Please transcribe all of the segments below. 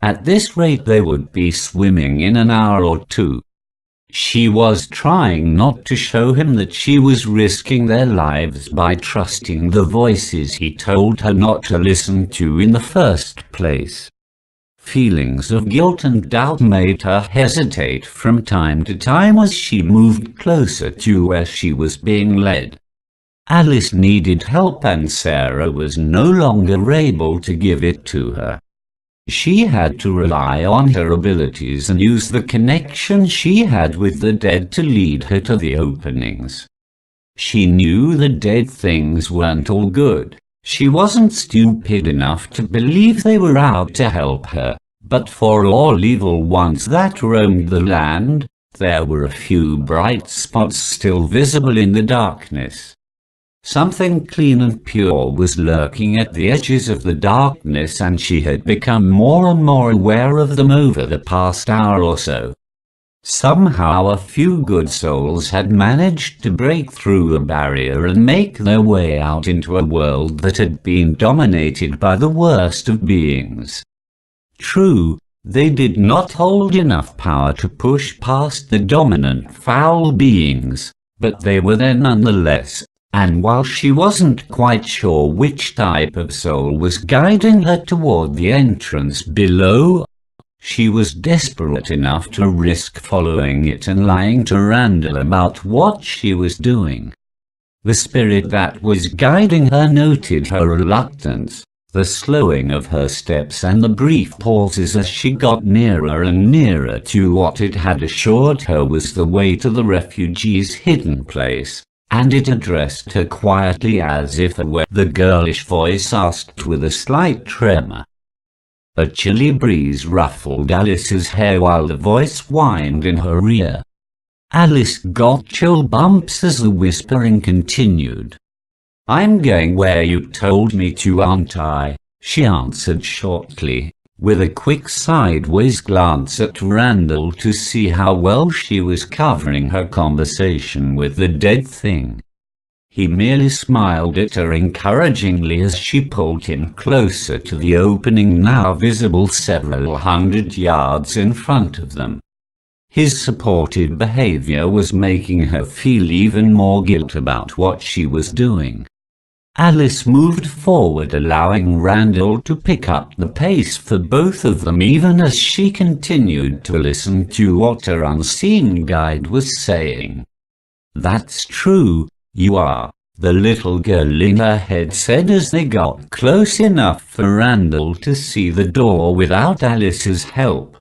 At this rate they would be swimming in an hour or two. She was trying not to show him that she was risking their lives by trusting the voices he told her not to listen to in the first place. Feelings of guilt and doubt made her hesitate from time to time as she moved closer to where she was being led. Alice needed help and Sarah was no longer able to give it to her. She had to rely on her abilities and use the connection she had with the dead to lead her to the openings. She knew the dead things weren't all good. She wasn't stupid enough to believe they were out to help her, but for all evil ones that roamed the land, there were a few bright spots still visible in the darkness. Something clean and pure was lurking at the edges of the darkness, and she had become more and more aware of them over the past hour or so. Somehow a few good souls had managed to break through the barrier and make their way out into a world that had been dominated by the worst of beings. True, they did not hold enough power to push past the dominant foul beings, but they were there nonetheless. And while she wasn't quite sure which type of soul was guiding her toward the entrance below, she was desperate enough to risk following it and lying to Randall about what she was doing. The spirit that was guiding her noted her reluctance, the slowing of her steps and the brief pauses as she got nearer and nearer to what it had assured her was the way to the refugee's hidden place. And it addressed her quietly as if it were. The girlish voice asked with a slight tremor. A chilly breeze ruffled Alice's hair while the voice whined in her ear. Alice got chill bumps as the whispering continued. "I'm going where you told me to, aren't I?" she answered shortly, with a quick sideways glance at Randall to see how well she was covering her conversation with the dead thing. He merely smiled at her encouragingly as she pulled him closer to the opening now visible several hundred yards in front of them. His supportive behavior was making her feel even more guilt about what she was doing. Alice moved forward, allowing Randall to pick up the pace for both of them even as she continued to listen to what her unseen guide was saying. "That's true, you are," the little girl in her head said as they got close enough for Randall to see the door without Alice's help.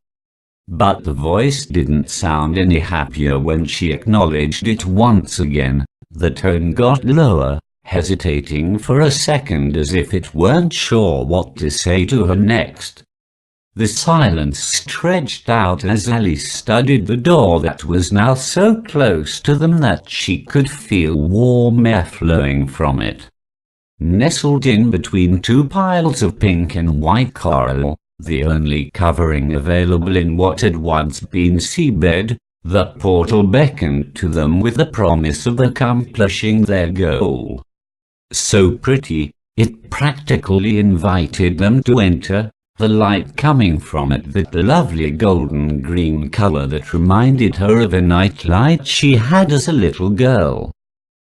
But the voice didn't sound any happier when she acknowledged it once again. The tone got lower, hesitating for a second as if it weren't sure what to say to her next. The silence stretched out as Alice studied the door that was now so close to them that she could feel warm air flowing from it. Nestled in between two piles of pink and white coral, the only covering available in what had once been seabed, the portal beckoned to them with the promise of accomplishing their goal. So pretty, it practically invited them to enter, the light coming from it that lovely golden green color that reminded her of a nightlight she had as a little girl.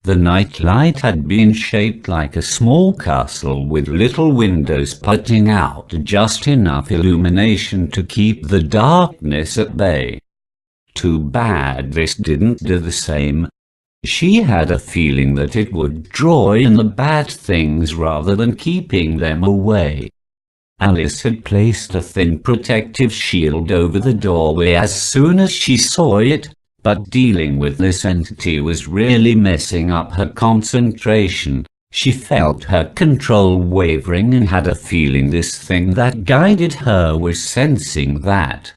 The nightlight had been shaped like a small castle with little windows putting out just enough illumination to keep the darkness at bay. Too bad this didn't do the same. She had a feeling that it would draw in the bad things rather than keeping them away. Alice had placed a thin protective shield over the doorway as soon as she saw it, but dealing with this entity was really messing up her concentration. She felt her control wavering and had a feeling this thing that guided her was sensing that.